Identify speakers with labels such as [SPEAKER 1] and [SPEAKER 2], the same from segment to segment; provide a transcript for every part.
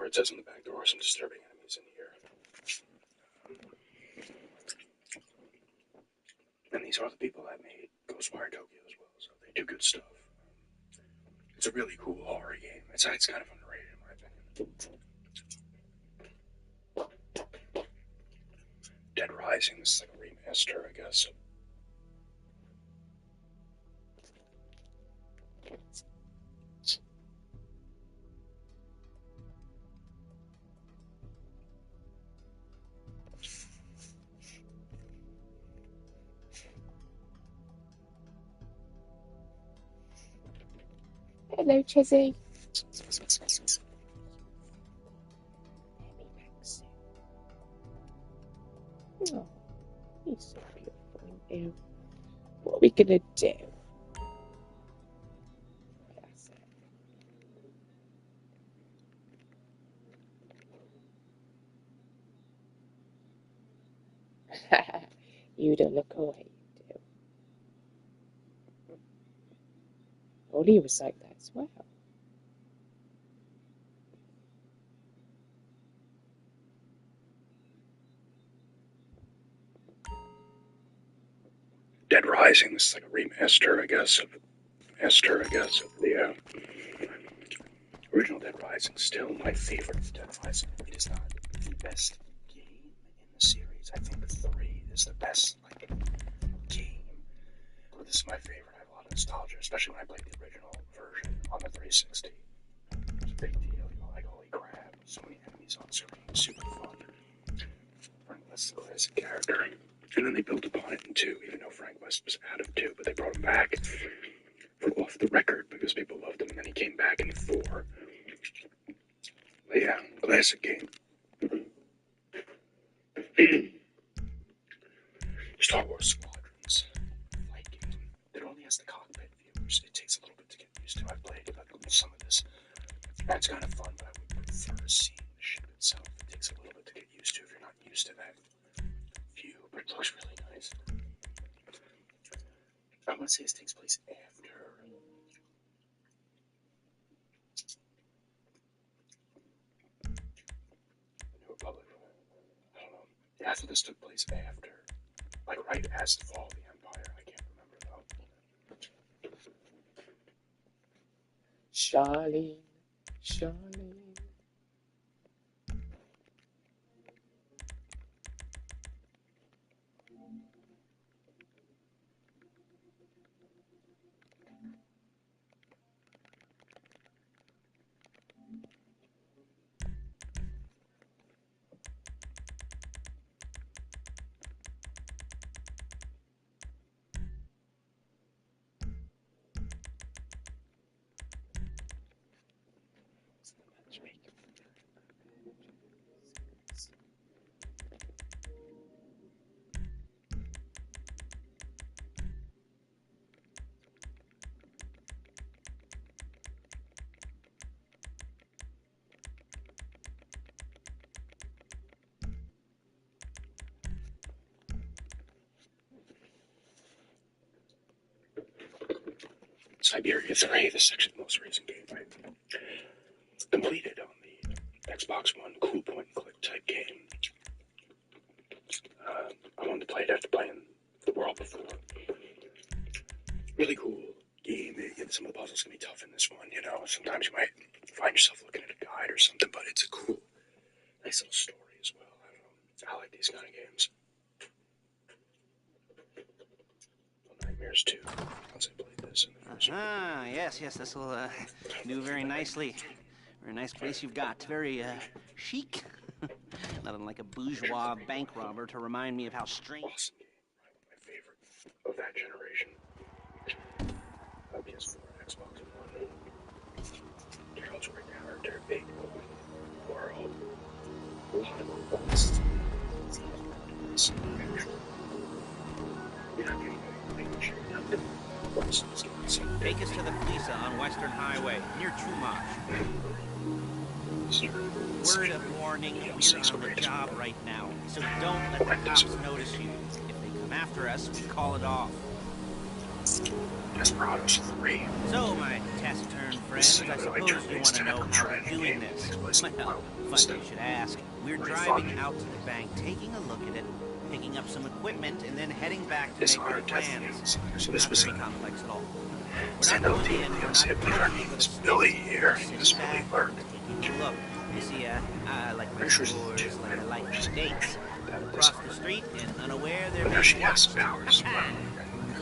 [SPEAKER 1] it says on the back, there are some disturbing enemies in here. And these are the people that made Ghostwire Tokyo as well, so they do good stuff. It's a really cool horror game. It's kind of underrated in my opinion. Dead Rising, this is like a remaster, I guess.
[SPEAKER 2] Hello, Chizzy. Oh, he's so beautiful, isn't he? What are we gonna do? That's it. You don't look away, you do. Ollie was like that as well.
[SPEAKER 1] Dead Rising, this is like a remaster, I guess, of the original Dead Rising. Still my favorite Dead Rising. It is not the best game in the series. I think 3 is the best game. But this is my favorite. I have a lot of nostalgia, especially when I played the original version on the 360. It was a big deal. You know, like, holy crap, so many enemies on screen, super fun. Frank West's a classic character. And then they built upon it in 2, even though Frank West was out of 2, but they brought him back for Off the Record because people loved him, and then he came back in 4. But yeah, classic game. Star Wars Squadrons fight game that only has the cockpit views. It takes a little bit to get used to. I've played some of this. That's kind of fun, but I would prefer seeing the ship itself. It takes a little bit to get used to if you're not used to that view, but it looks really nice. I want to say this takes place after the New Republic. I don't know. Yeah, I thought this took place after, like right as the fall of the Empire. I can't remember though.
[SPEAKER 2] Charlene.
[SPEAKER 1] Siberia 3, this is actually the most recent game I completed on the Xbox One. Cool point and click type game. I wanted to play it after playing the world before. Really cool game. Some of the puzzles can be tough in this one, you know. Sometimes you might find yourself looking at a guide or something, but it's a cool, nice little story as well. I don't know. I like these kind of games. Nightmares 2, once I played this.
[SPEAKER 3] Yes, this will do very nicely. Very nice place you've got. Very chic. Nothing like a bourgeois bank robber to remind me of how strange.
[SPEAKER 1] Awesome game. My favorite of that generation. PS4 and Xbox One. Carol's right now are their big world. A lot of quests. You're not getting anything.
[SPEAKER 3] Take us to the Flisa on Western Highway, near Chumash. Word of warning, we're on the job right now, so don't let the cops notice you. If they come after us, we call it off.
[SPEAKER 1] Desperados 3.
[SPEAKER 3] So, my taciturn friends, I suppose you want to know how we're doing this. Well, funny you should ask. We're driving out to the bank, taking a look at it, picking up some equipment, and then heading back to make our plans.
[SPEAKER 1] So this
[SPEAKER 3] Not
[SPEAKER 1] was
[SPEAKER 3] very complex at all. We're
[SPEAKER 1] Send
[SPEAKER 3] not
[SPEAKER 1] out
[SPEAKER 3] going
[SPEAKER 1] the
[SPEAKER 3] in, we're
[SPEAKER 1] Indians.
[SPEAKER 3] not
[SPEAKER 1] I believe our name is Billy here. He's Billy Burke.
[SPEAKER 3] taking a look. You see, like my
[SPEAKER 1] Pretty sure
[SPEAKER 3] stores,
[SPEAKER 1] she's
[SPEAKER 3] like I like
[SPEAKER 1] she's
[SPEAKER 3] dates.
[SPEAKER 1] that
[SPEAKER 3] Across
[SPEAKER 1] this
[SPEAKER 3] the street and unaware they're
[SPEAKER 1] But now
[SPEAKER 3] being
[SPEAKER 1] she has
[SPEAKER 3] watched.
[SPEAKER 1] powers.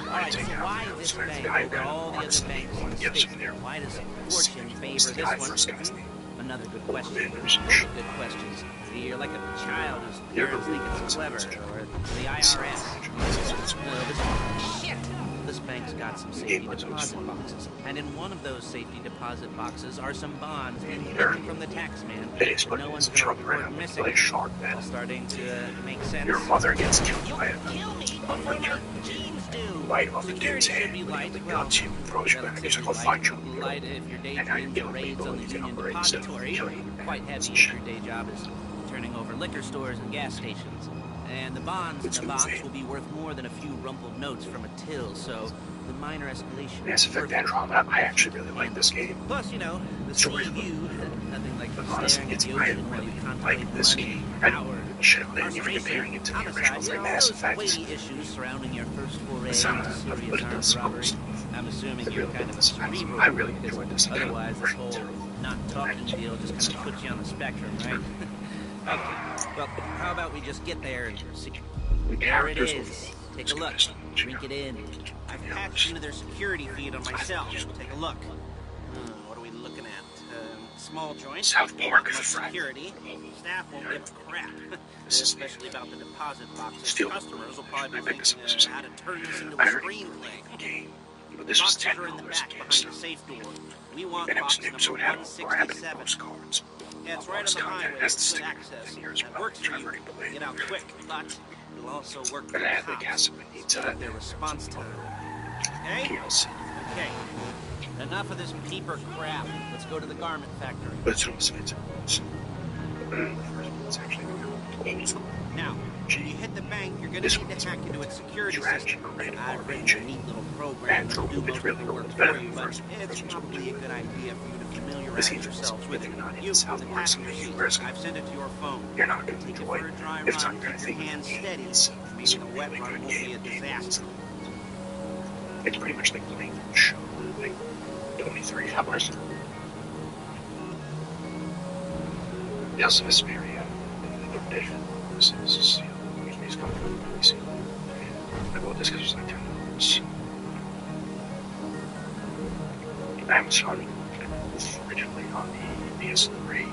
[SPEAKER 3] Alright, so why this bank over all the other banks in the state? Why does fortune favor this one? Another good question. Good questions. See, you're like a child whose parents think it's clever, or the IRS. Well, shit! This bank's got some safety deposit boxes, and in one of those safety deposit boxes are some bonds hidden from the tax man.
[SPEAKER 1] It is, but
[SPEAKER 3] No
[SPEAKER 1] it's
[SPEAKER 3] one's
[SPEAKER 1] a
[SPEAKER 3] gonna
[SPEAKER 1] truck
[SPEAKER 3] report
[SPEAKER 1] around
[SPEAKER 3] missing.
[SPEAKER 1] like a shark
[SPEAKER 3] All
[SPEAKER 1] bed.
[SPEAKER 3] starting to make sense.
[SPEAKER 1] Your mother gets killed by it.
[SPEAKER 3] Kill me before my genes do.
[SPEAKER 1] Light off the
[SPEAKER 3] Security
[SPEAKER 1] dude's
[SPEAKER 3] should
[SPEAKER 1] head.
[SPEAKER 3] be
[SPEAKER 1] When
[SPEAKER 3] light.
[SPEAKER 1] he
[SPEAKER 3] Well,
[SPEAKER 1] cuts you, throws you back. He's like, I'll find you.
[SPEAKER 3] light if your day
[SPEAKER 1] And now you
[SPEAKER 3] dreams
[SPEAKER 1] kill
[SPEAKER 3] are raids
[SPEAKER 1] people
[SPEAKER 3] on the
[SPEAKER 1] and you
[SPEAKER 3] Union
[SPEAKER 1] can operate stuff.
[SPEAKER 3] Depository.
[SPEAKER 1] Kill you.
[SPEAKER 3] Quite heavy if your day job is turning over liquor stores and gas stations. And the bonds in
[SPEAKER 1] It's
[SPEAKER 3] the box
[SPEAKER 1] moving.
[SPEAKER 3] will be worth more than a few rumpled notes from a till, so the minor escalation
[SPEAKER 1] Mass
[SPEAKER 3] is worth
[SPEAKER 1] Effect
[SPEAKER 3] it.
[SPEAKER 1] Andromeda. I actually really like this game.
[SPEAKER 3] Plus, you know, the
[SPEAKER 1] Story.
[SPEAKER 3] sea view, nothing like
[SPEAKER 1] But honestly,
[SPEAKER 3] staring at
[SPEAKER 1] it's
[SPEAKER 3] the
[SPEAKER 1] I
[SPEAKER 3] ocean while you
[SPEAKER 1] really
[SPEAKER 3] contemplate
[SPEAKER 1] like this
[SPEAKER 3] money,
[SPEAKER 1] game.
[SPEAKER 3] power,
[SPEAKER 1] And shit on it, and even
[SPEAKER 3] incarceration,
[SPEAKER 1] comparing it to the
[SPEAKER 3] homicide,
[SPEAKER 1] original
[SPEAKER 3] you
[SPEAKER 1] three
[SPEAKER 3] know,
[SPEAKER 1] Mass
[SPEAKER 3] those
[SPEAKER 1] Effects.
[SPEAKER 3] weighty issues surrounding your first foray
[SPEAKER 1] It's not
[SPEAKER 3] into
[SPEAKER 1] enough, but
[SPEAKER 3] serious
[SPEAKER 1] it
[SPEAKER 3] armed
[SPEAKER 1] does
[SPEAKER 3] robbery.
[SPEAKER 1] some
[SPEAKER 3] I'm assuming
[SPEAKER 1] It
[SPEAKER 3] you're
[SPEAKER 1] really
[SPEAKER 3] kind of a
[SPEAKER 1] does.
[SPEAKER 3] cerebral,
[SPEAKER 1] I really
[SPEAKER 3] because
[SPEAKER 1] enjoyed this.
[SPEAKER 3] otherwise this whole
[SPEAKER 1] Terrible.
[SPEAKER 3] not talking deal just kind of puts you on the spectrum, right? Okay, well, how about we just get there and see?
[SPEAKER 1] The
[SPEAKER 3] There it
[SPEAKER 1] characters
[SPEAKER 3] is. Take a look. Drink it in. I've patched into their security feed on my cell. Take a look. What are we looking at? Small joint.
[SPEAKER 1] South Park,
[SPEAKER 3] Much
[SPEAKER 1] the friend.
[SPEAKER 3] security. Staff won't give a crap.
[SPEAKER 1] This is
[SPEAKER 3] Especially about the deposit boxes.
[SPEAKER 1] Steal.
[SPEAKER 3] Customers will probably
[SPEAKER 1] I
[SPEAKER 3] be
[SPEAKER 1] picked this
[SPEAKER 3] thinking
[SPEAKER 1] up.
[SPEAKER 3] how to turn this into a
[SPEAKER 1] I already
[SPEAKER 3] screenplay.
[SPEAKER 1] game, but this was
[SPEAKER 3] Boxes are in the
[SPEAKER 1] $10
[SPEAKER 3] back
[SPEAKER 1] at
[SPEAKER 3] behind the
[SPEAKER 1] GameStop.
[SPEAKER 3] safe door. We want
[SPEAKER 1] And it was
[SPEAKER 3] box
[SPEAKER 1] new,
[SPEAKER 3] number
[SPEAKER 1] so it had all rabbit
[SPEAKER 3] 167.
[SPEAKER 1] postcards.
[SPEAKER 3] Yeah, it's
[SPEAKER 1] All
[SPEAKER 3] right
[SPEAKER 1] this
[SPEAKER 3] on the
[SPEAKER 1] content
[SPEAKER 3] highway.
[SPEAKER 1] has the
[SPEAKER 3] Good
[SPEAKER 1] sticker
[SPEAKER 3] access.
[SPEAKER 1] in here as
[SPEAKER 3] That
[SPEAKER 1] well,
[SPEAKER 3] works
[SPEAKER 1] which
[SPEAKER 3] for
[SPEAKER 1] I've
[SPEAKER 3] you.
[SPEAKER 1] already played.
[SPEAKER 3] Get out quick, but it'll also work for
[SPEAKER 1] And
[SPEAKER 3] the
[SPEAKER 1] I had the
[SPEAKER 3] cops.
[SPEAKER 1] gas that we need to
[SPEAKER 3] Their response time. Okay?
[SPEAKER 1] DLC.
[SPEAKER 3] Okay. Enough of this peeper crap. Let's go to the garment factory.
[SPEAKER 1] But it's almost it's actually old school.
[SPEAKER 3] Now, when you hit the bank, you're going
[SPEAKER 1] This
[SPEAKER 3] to need
[SPEAKER 1] one's
[SPEAKER 3] to hack into its security
[SPEAKER 1] strategy
[SPEAKER 3] system.
[SPEAKER 1] created
[SPEAKER 3] I've
[SPEAKER 1] by
[SPEAKER 3] written
[SPEAKER 1] RNG.
[SPEAKER 3] a neat little program
[SPEAKER 1] And
[SPEAKER 3] to do
[SPEAKER 1] it's
[SPEAKER 3] most
[SPEAKER 1] really
[SPEAKER 3] of the
[SPEAKER 1] cool.
[SPEAKER 3] work
[SPEAKER 1] It's
[SPEAKER 3] for
[SPEAKER 1] better
[SPEAKER 3] you,
[SPEAKER 1] than
[SPEAKER 3] but
[SPEAKER 1] first.
[SPEAKER 3] it's probably a good idea for you to
[SPEAKER 1] This
[SPEAKER 3] familiarize
[SPEAKER 1] game's
[SPEAKER 3] yourselves with it.
[SPEAKER 1] not in
[SPEAKER 3] You,
[SPEAKER 1] South
[SPEAKER 3] the
[SPEAKER 1] Park,
[SPEAKER 3] passenger
[SPEAKER 1] so
[SPEAKER 3] seat.
[SPEAKER 1] where's-
[SPEAKER 3] I've sent it to your phone.
[SPEAKER 1] You're not going to
[SPEAKER 3] Take it
[SPEAKER 1] enjoy
[SPEAKER 3] for
[SPEAKER 1] it.
[SPEAKER 3] a dry
[SPEAKER 1] If it's
[SPEAKER 3] run,
[SPEAKER 1] not your
[SPEAKER 3] keep your
[SPEAKER 1] thing,
[SPEAKER 3] hands steady.
[SPEAKER 1] it's
[SPEAKER 3] Maybe the wet
[SPEAKER 1] really
[SPEAKER 3] run
[SPEAKER 1] good
[SPEAKER 3] won't be a
[SPEAKER 1] game.
[SPEAKER 3] disaster.
[SPEAKER 1] It's pretty much like playing a show, like 23 hours. They also have Vesperia. This is, he's coming from PC. I bought this because it was like $10. Amazon was originally on the PS3.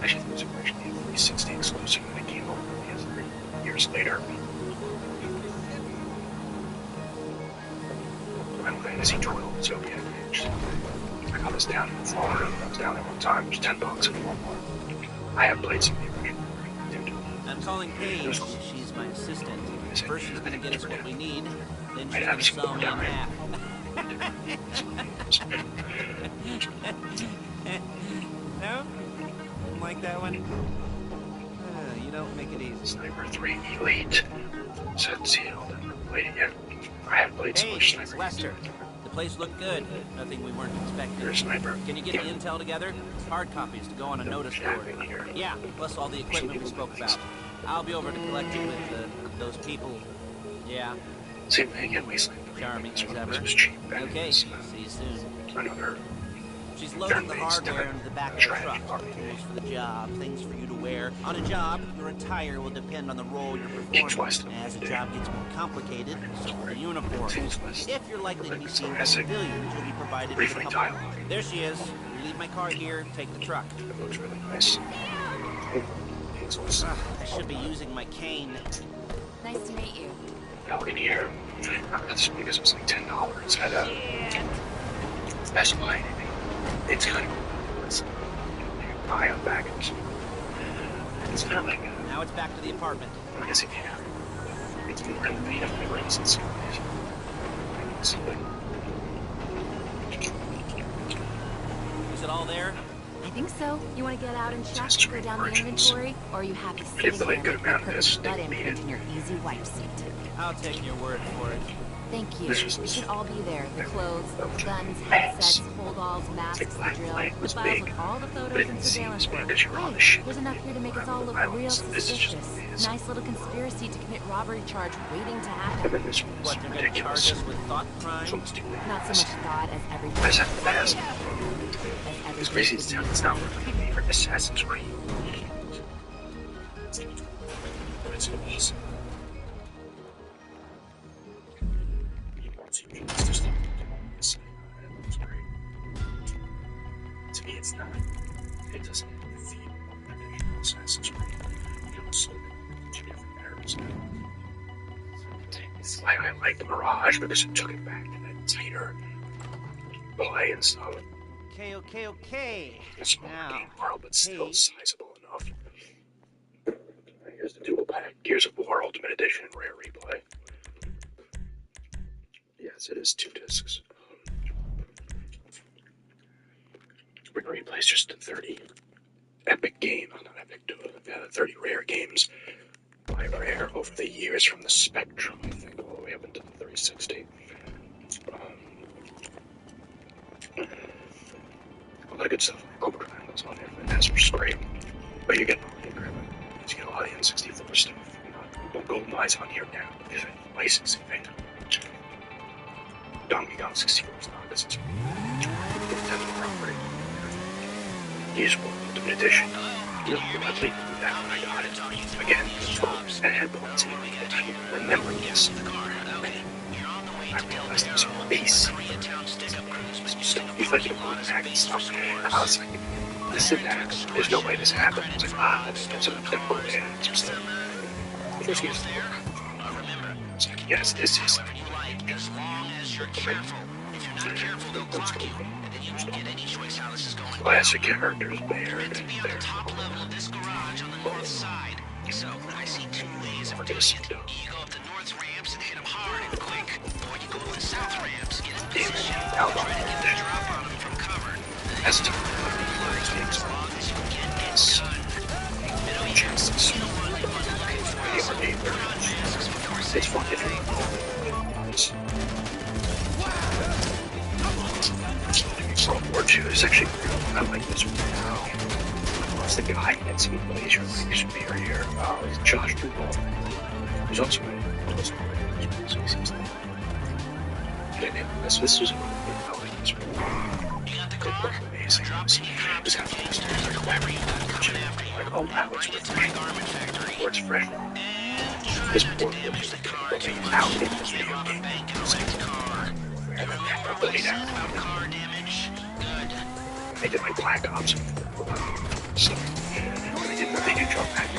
[SPEAKER 1] Actually, it was originally a 360 exclusive, and it came over to PS3 years later. I'm glad to see 12 Zodiac Age. I got this down in Florida. I was down there one time. It was $10 in Walmart. I have played some of the original.
[SPEAKER 3] I'm calling Paige. She's my assistant. First, she's going to get us what we need. Then she's going to saw me in half. No? Didn't like that one? You don't make it easy.
[SPEAKER 1] Sniper 3 Elite. Set sealed. Played it yet. I have played so much
[SPEAKER 3] Hey, it's
[SPEAKER 1] Sniper.
[SPEAKER 3] Lester. The place looked good. Nothing we weren't
[SPEAKER 1] You're a
[SPEAKER 3] expecting.
[SPEAKER 1] sniper.
[SPEAKER 3] Can you get the intel together? Hard copies to go on a notice board. Yeah, plus all the equipment we spoke about. I'll be over to collect it with those people. Yeah,
[SPEAKER 1] Same thing at Wasteland 3.
[SPEAKER 3] charming
[SPEAKER 1] This
[SPEAKER 3] as
[SPEAKER 1] one
[SPEAKER 3] ever.
[SPEAKER 1] was cheap. And
[SPEAKER 3] Okay,
[SPEAKER 1] it's,
[SPEAKER 3] see you soon.
[SPEAKER 1] another
[SPEAKER 3] She's loading the hardware into the back of the truck. Tools for the job, things for you to wear. On a job, your attire will depend on the role you're
[SPEAKER 1] King's
[SPEAKER 3] performing.
[SPEAKER 1] West.
[SPEAKER 3] As the job gets more complicated, so will the uniform.
[SPEAKER 1] King's West.
[SPEAKER 3] If you're likely to be seen by
[SPEAKER 1] Essay.
[SPEAKER 3] civilians, you'll be provided with a
[SPEAKER 1] Briefly
[SPEAKER 3] couple.
[SPEAKER 1] dialogue.
[SPEAKER 3] There she is. You leave my car here, take the truck.
[SPEAKER 1] It looks really nice. King's West.
[SPEAKER 3] I should be using my cane.
[SPEAKER 4] Nice to meet you.
[SPEAKER 1] Now in here, I got this because it was like $10 at a Best Buy. It's kind of cool. It's, you buy a package. It's kind of like
[SPEAKER 3] Now it's back to the apartment.
[SPEAKER 1] I guess if you have, it's more than made of memories and stories. It's like,
[SPEAKER 4] Is it all there? I think so. You want to get out and check,
[SPEAKER 1] Just
[SPEAKER 4] go down the
[SPEAKER 1] origins.
[SPEAKER 4] inventory, or are you happy
[SPEAKER 1] I did
[SPEAKER 4] sitting
[SPEAKER 1] play a
[SPEAKER 4] there
[SPEAKER 1] good
[SPEAKER 4] with your
[SPEAKER 1] amount of this.
[SPEAKER 4] perfect butt
[SPEAKER 1] Didn't need
[SPEAKER 4] imprint
[SPEAKER 1] it.
[SPEAKER 4] in your easy wipe seat?
[SPEAKER 3] I'll take your word for it.
[SPEAKER 4] Thank you.
[SPEAKER 1] This was
[SPEAKER 4] We should all be there. The clothes,
[SPEAKER 1] Belgium.
[SPEAKER 4] guns,
[SPEAKER 1] Maps.
[SPEAKER 4] headsets, holdalls, masks,
[SPEAKER 1] Black
[SPEAKER 4] the drill,
[SPEAKER 1] Flag
[SPEAKER 4] the
[SPEAKER 1] was
[SPEAKER 4] files
[SPEAKER 1] big,
[SPEAKER 4] with all the
[SPEAKER 1] but
[SPEAKER 4] photos
[SPEAKER 1] it
[SPEAKER 4] and
[SPEAKER 1] didn't seem
[SPEAKER 4] surveillance
[SPEAKER 1] as big
[SPEAKER 4] work.
[SPEAKER 1] because you were on the
[SPEAKER 4] Hey,
[SPEAKER 1] ship.
[SPEAKER 4] there's enough here to make us all look
[SPEAKER 1] Islands.
[SPEAKER 4] real
[SPEAKER 1] This is just
[SPEAKER 4] suspicious.
[SPEAKER 1] what it is.
[SPEAKER 4] Nice little conspiracy to commit robbery charge waiting to
[SPEAKER 1] And
[SPEAKER 4] happen.
[SPEAKER 1] then this was
[SPEAKER 3] What, they're gonna
[SPEAKER 1] ridiculous.
[SPEAKER 3] charge us with thought crime?
[SPEAKER 1] It's almost too late.
[SPEAKER 4] Not so much thought as everything.
[SPEAKER 1] Why is that fast?
[SPEAKER 4] As
[SPEAKER 1] It's
[SPEAKER 4] everything.
[SPEAKER 1] crazy to tell. It's not one of my favorite Assassin's Creed. But it's awesome. It's just it's great. To me, it's not. It doesn't have the feel of traditional Assassin's Creed. You don't slow it two different eras. It's why I like Mirage because it took it back to that tighter play and stuff.
[SPEAKER 3] Okay.
[SPEAKER 1] It's a smaller
[SPEAKER 3] Now,
[SPEAKER 1] game world, but still
[SPEAKER 3] hey.
[SPEAKER 1] sizable enough. Here's the dual pack: Gears of War Ultimate Edition and Rare Replay. Yes, it is 2 discs. Rare Replay is just 30 epic game, not epic, 30 rare games by Rare over the years from the Spectrum, I think, all the way up into the 360. A lot of good stuff. Cobra Triangle's on there, and that's just great. But you get all the incredible. You get a lot of N64 stuff. GoldenEye's on here now because I licensing thing. Donkey Kong 64 is not because it's Nintendo property. Gears of War Ultimate Edition. You know, I played through that when I got it. Again, and it had points in it. I remember this. I realized it was on PC. You like to move back and stuff. I was like, listen to that. There's no way this happened. I was like, that's some double and some stuff. Here's Gears of War. I was like, yes, this is.
[SPEAKER 5] As long as you're careful. If you're not careful, they'll clock you, and then you won't get any choice how this is going.
[SPEAKER 1] Classic characters, Baird.
[SPEAKER 5] To be on the top level of this garage on the north side. So, I see 2 ways of doing it. You go up the north ramps and hit them hard and quick, or you go up the south ramps, get in position, and try to get the drop on them from cover.
[SPEAKER 1] That's the
[SPEAKER 5] As long as you can get done. And oh,
[SPEAKER 1] chances.
[SPEAKER 5] you know what?
[SPEAKER 1] It's fun if you World War II is actually I like this one. It's the guy in some ways you're like superior. It's Josh Duval. He's also so he seems like this was I like this one.
[SPEAKER 5] You got the car?
[SPEAKER 1] Amazing. It's kind of like, oh wow, it's refreshing. Or it's fresh. This poor boy just out in this video game. I played out. They did like Black Ops stuff. They did drop back.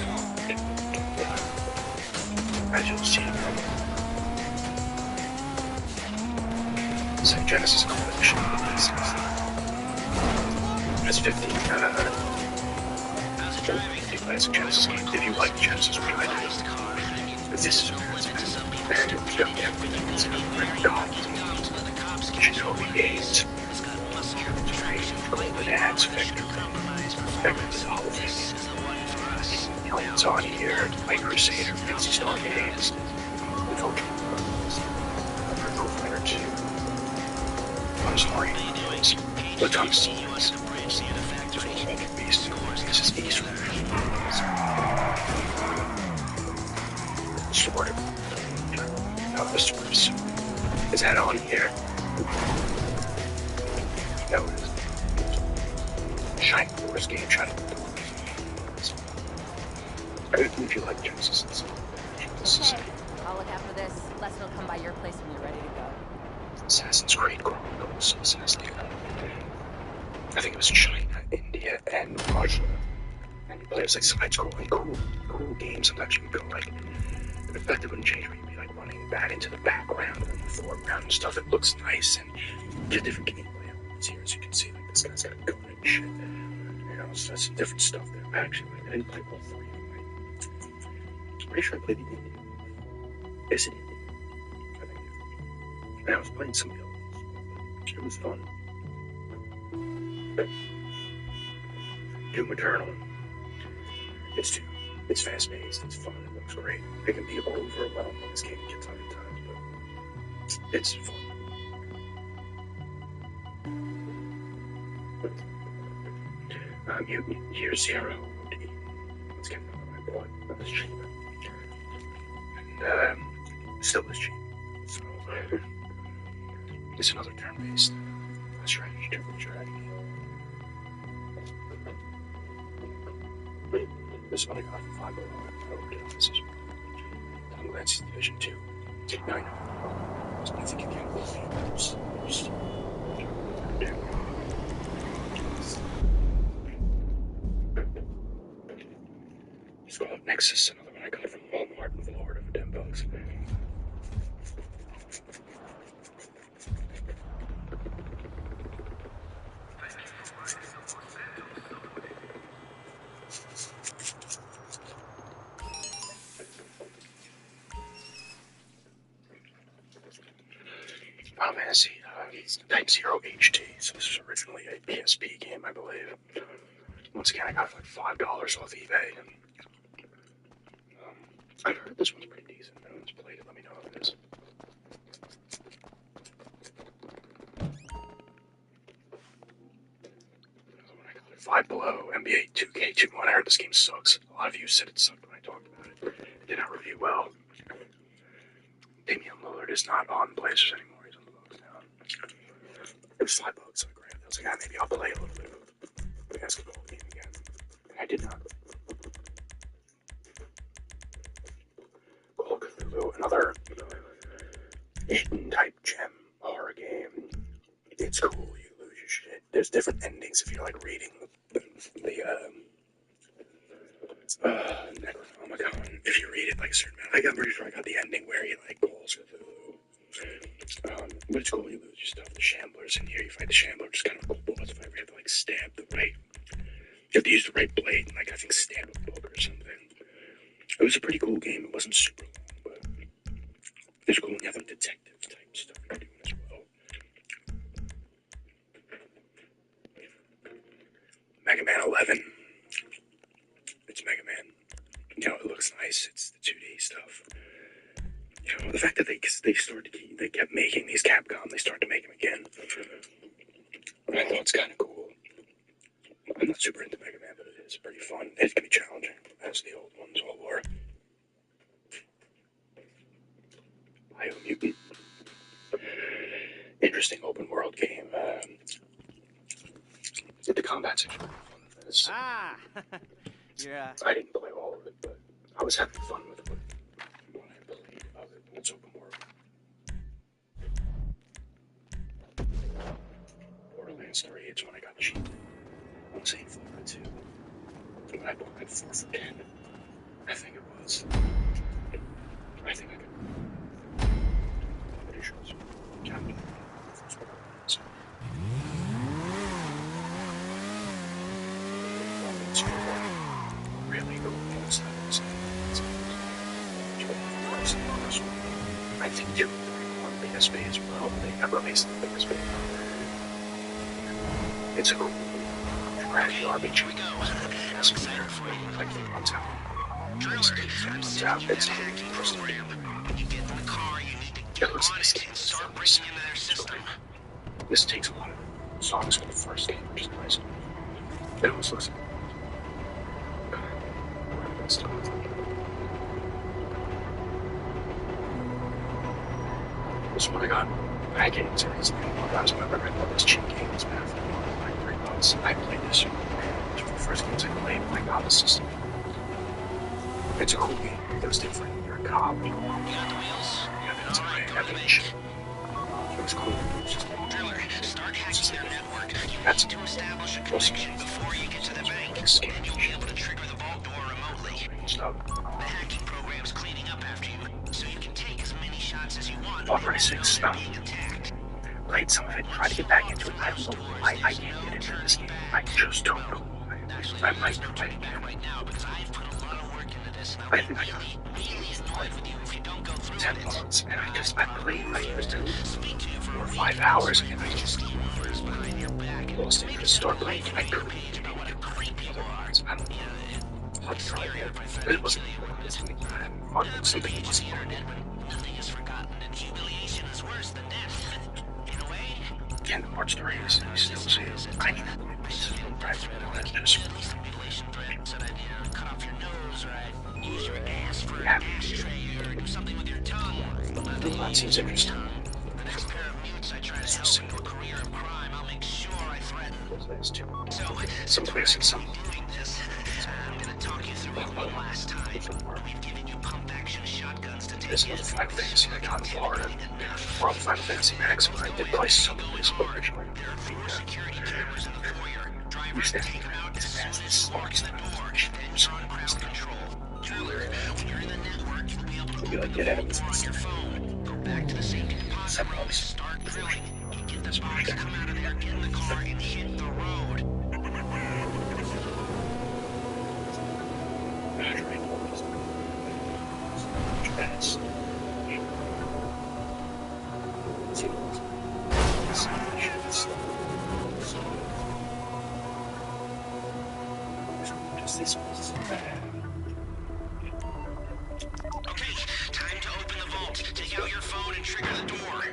[SPEAKER 1] As you'll see. It's like Genesis Collection. That's 50. Classic Genesis games. If you like Genesis, which I do. But this is Shinobi Games. Golden Axe Victory. Vector's the whole thing. Aliens on here. Light Crusader. Fancy Star Games. The Culture. Proof Letter 2. I'm sorry. But Tungsten. Beast. This is East. Sword. No, the swords. Is that on here? No, it isn't. Shine Force game. Try to. I don't think you like Genesis.
[SPEAKER 4] Okay, I'll look after this. Lester will come by your place when you're ready to go.
[SPEAKER 1] Assassin's Creed Chronicles. I think it was China, India, and Russia. And you play as like side-scrolling, cool games. Sometimes you can go like, in fact, it wouldn't change when you'd be like running back into the background and the foreground and stuff. It looks nice and get a different gameplay elements here, as you can see. Like this guy's got a gun and shit. You know, so that's some different stuff there. Actually, I didn't play all 3 of them. I'm pretty sure I played the Indian. Is it Indian? I think it is. And I was playing some of the other ones. It was fun. Doom Eternal. It's fast-paced, it's fun, it looks great. It can be overwhelming, this game gets on at times, but It's fun. Year zero. Let's get another one. I bought that was cheap. And still is cheap. So it's another turn-based strategy, turn strategy. This one I got for $5. This is Tom Clancy's Division 2. Now I know. I think you can go first. It's called Nexus, another one I got from Walmart in Florida for $10. Final Fantasy Type 0 HD, so this was originally a PSP game, I believe. Once again, I got it for like $5 off eBay. And, I've heard this one's pretty decent. No one's played it, let me know if it is. Another one I got it, Five Below, NBA 2K21. I heard this game sucks. A lot of you said it sucked when I talked about it. It did not review well. Damian Lillard is not on Blazers anymore. He's on the Bucks now. It was $5, so I grabbed it. I was like, maybe I'll play a little bit of a basketball game again. And I did not. Call of Cthulhu, another hidden type gem horror game. It's cool. You lose your shit. There's different endings if you're like reading the Necronomicon. If you read it like a certain amount, like I'm pretty sure I got the ending where he like calls Cthulhu. But it's cool. You lose your stuff. The Shamblers in here. You fight the Shambler. Just kind of a cool boss fight. You have to like stab the right. You have to use the right blade and like I think stab a book or something. It was a pretty cool game. It wasn't super long, but it's cool when you have like detective type stuff you're doing as well. Mega Man 11. It's Mega Man. You know, it looks nice. It's the 2D stuff. You know, the fact that they kept making these Capcom, they started to make them again. I thought it's kind of cool. I'm not super into Mega Man, but it is pretty fun. It can be challenging, as the old ones all were. Biomutant. Interesting open world game. The combat's actually pretty fun for this.
[SPEAKER 3] Yeah.
[SPEAKER 1] I didn't play all of it, but I was having fun with what I played of it. It's open world. Borderlands 3, it's when I got cheap. I want to say in Florida too. When I bought it 4 for $10. I think it was. I think I could. I'm pretty sure it's Captain. Really cool games. I think 2 on PSP as well. They got released on PSP. It's a cool strategy RPG. Yes, like 3 months out. It's 3 months out. It's first game. It looks like this game is from the story. This takes a lot of songs from the first game, which is nice. It almost looks like this one I got. I can't even say this thing. I was remember I bought this cheap game. It's been for like $3. I played this. It's one of the first games I played when I got the system. It's a cool game. It was different. You're a cop. You got the wheels. Yeah, it's epic. It was cool. It was just
[SPEAKER 5] Driller, start hacking their network. You
[SPEAKER 1] need
[SPEAKER 5] to establish a connection before you get to the bank, and you'll be able to trigger the vault door remotely.
[SPEAKER 1] Stuff.
[SPEAKER 5] The hacking program's cleaning up after you, so you can take as many shots as you want.
[SPEAKER 1] Far Cry 6 stuff. Played some of it, tried to get back into it. I don't know why I can't get into this game. I just don't know why. I might try to get
[SPEAKER 5] right now because I've put a lot of work into this.
[SPEAKER 1] I think I got it.
[SPEAKER 5] With you if you don't go through
[SPEAKER 1] 10 months, and I played like it was 4 or 5 hours, and I just lost interest. Start playing. I couldn't get into other ones. I don't know. I'll try it. It wasn't something it wasn't.
[SPEAKER 5] Nothing is forgotten, and humiliation is worse than death. In a way,
[SPEAKER 1] Kingdom Hearts 3 is still says I need to play this private just
[SPEAKER 5] at least the mutilation threat said I'd cut off your nose, or I'd use your ass for an
[SPEAKER 1] Yeah.
[SPEAKER 5] ashtray, or do something with your tongue.
[SPEAKER 1] that seems interesting.
[SPEAKER 5] The next pair of mutes I try to help into a career of crime, I'll make sure I threaten.
[SPEAKER 1] Those two.
[SPEAKER 5] So,
[SPEAKER 1] Some place and some
[SPEAKER 5] doing this, I'm gonna talk you through it one last time. We've given you pump-action shotguns to take
[SPEAKER 1] There's another Final Fantasy I got in Florida. World Final Fantasy Max, but I did play some of this originally.
[SPEAKER 5] security cameras in the foyer.
[SPEAKER 1] We
[SPEAKER 5] Drivers
[SPEAKER 1] stand
[SPEAKER 5] take them out as soon
[SPEAKER 1] as
[SPEAKER 5] as
[SPEAKER 1] this
[SPEAKER 5] locks the door, then you're on ground control. When you're in the network, you'll be able to
[SPEAKER 1] We
[SPEAKER 5] open
[SPEAKER 1] like
[SPEAKER 5] the
[SPEAKER 1] get
[SPEAKER 5] vault
[SPEAKER 1] enemies
[SPEAKER 5] door
[SPEAKER 1] and
[SPEAKER 5] on your
[SPEAKER 1] stuff.
[SPEAKER 5] phone. Go back to the safety deposit
[SPEAKER 1] Some
[SPEAKER 5] room,
[SPEAKER 1] bugs.
[SPEAKER 5] start drilling. Get the box, come out of there, get in the car, and hit the road.
[SPEAKER 1] Pass. Just this one.
[SPEAKER 5] Okay, time to open the vault. Take out your phone and trigger the door.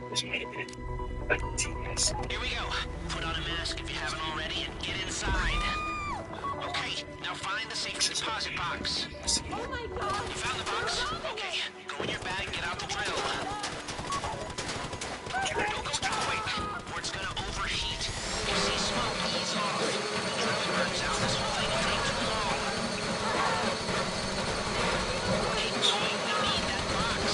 [SPEAKER 1] This might have been a TS.
[SPEAKER 5] Here we go. Put on a mask if you haven't already and get inside. Okay, now find the safety deposit box.
[SPEAKER 4] Oh my god!
[SPEAKER 5] You found the box? Okay, go in your bag and get out the drill. Don't go too quick, or it's gonna overheat. If you see smoke, ease off. If the drill burns out, this whole thing will take too long. Keep going, we need that box.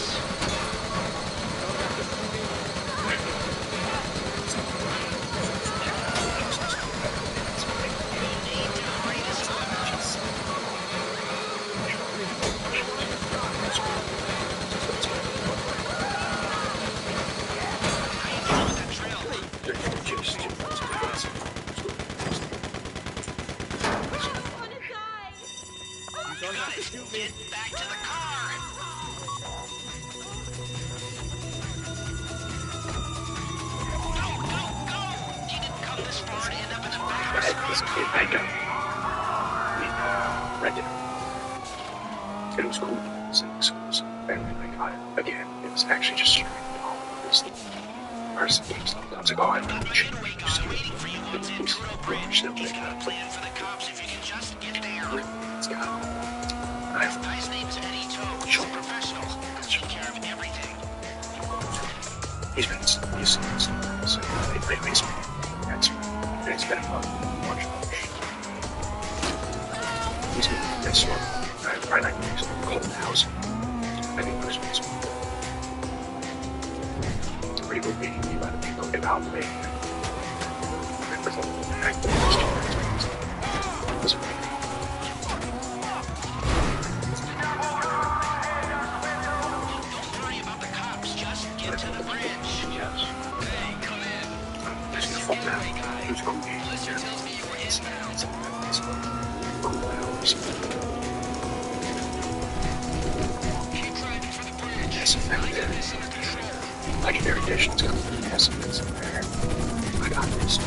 [SPEAKER 5] Get back to the car! Go, go, go! You didn't come this far to end up in the back of this car.
[SPEAKER 1] I rented it. It was cool. It was an exclusive. And I got it again. It was actually just straight all over this person games. I was like, oh, I don't know.
[SPEAKER 5] Got my getaway car waiting for you on Ventura Bridge. He's got a plan for the cops if you can just get there.
[SPEAKER 1] It's got I've
[SPEAKER 5] Guy's name's Eddie Toad. He's a professional. He'll take care of everything.
[SPEAKER 1] he's been so they play baseball. It's been a month. He's been this one. I like baseball. Called the house. I think most baseball. Pretty good reading me by the people about me. Remember the act of this
[SPEAKER 5] Don't worry about the cops. Just get to the bridge.
[SPEAKER 1] Yes.
[SPEAKER 5] Hey, come in.
[SPEAKER 1] There's no fault now. It was cool.
[SPEAKER 5] Blister tells me you were inbound.
[SPEAKER 1] It's cool hours.
[SPEAKER 5] Keep driving for the bridge.
[SPEAKER 1] Yes,
[SPEAKER 5] I got this under control.
[SPEAKER 1] Legendary editions come from the estimates in there. I got this.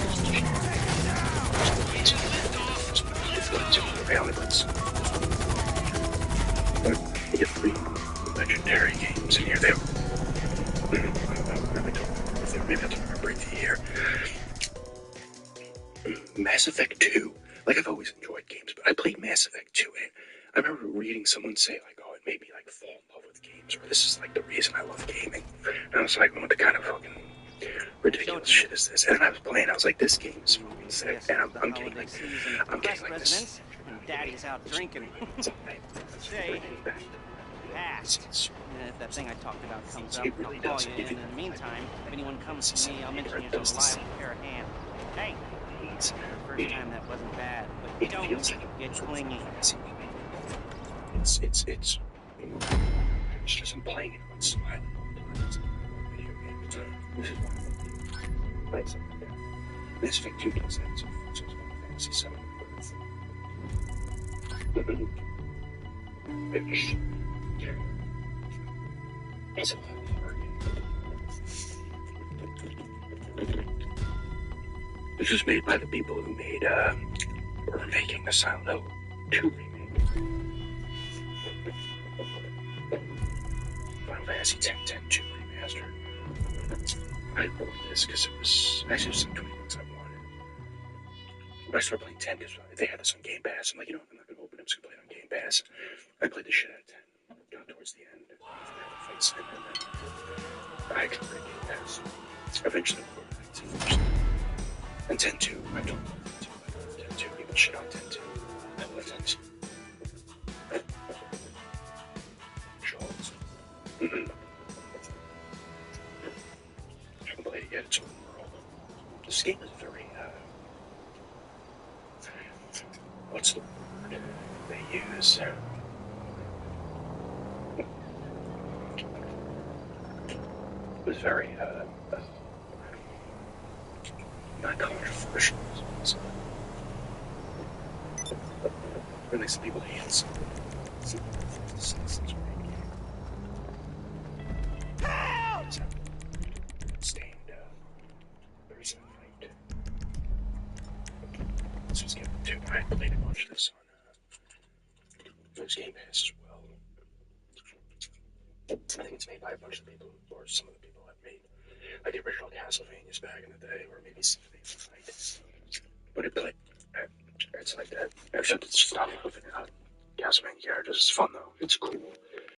[SPEAKER 1] You get 3 legendary games in here. They maybe I don't remember the year. Mass Effect 2. Like, I've always enjoyed games, but I played Mass Effect 2, and I remember reading someone say, like, oh, it made me, like, fall in love with games, or this is, like, the reason I love gaming. And I was like, what the kind of fucking ridiculous shit is this? And I was playing, I was like, this game is fucking sick, and I'm getting, like, this.
[SPEAKER 3] And Daddy's out drinking. Say, pass. If that thing I talked about comes up,
[SPEAKER 1] It really
[SPEAKER 3] I'll call
[SPEAKER 1] does.
[SPEAKER 3] you. And in the meantime, if anyone comes to me, I'll mention you as a reliable pair of hands. Hey,
[SPEAKER 1] It's,
[SPEAKER 3] first time that wasn't bad, but you
[SPEAKER 1] it
[SPEAKER 3] don't
[SPEAKER 1] feels like
[SPEAKER 3] get clingy.
[SPEAKER 1] It's just I'm playing it once in a while. Video game. This is one of them. Play something there. Mass Effect 2 does that, so it's Final Fantasy 7. It's a lot of work. This was made by the people who made making the Silent Hill 2 remake. Final Fantasy X-10-2 remastered. I bought this because it was actually some 20 bucks I wanted. But I started playing 10 because they had this on Game Pass. I'm like, I'm not going to open it. I'm just going to play it on Game Pass. I played the shit out of 10. Got towards the end. Fights, and then I actually played Game Pass. Eventually, and 10-2. I don't love 10-2. People shit on 10-2. I love 10-2. Jaws. I haven't played it yet. It's open world. This game is very, what's the word they use? It was very, not controversial. Or like some people hate it. Stained, person fight. This was given to. I played a bunch of this on Xbox Game Pass as well. I think it's made by a bunch of people, or some of the people have made like the original Castlevanias back in the day, or maybe something like this. But it's like that. Except it's just not moving out Castlevania characters. It's fun though. It's cool.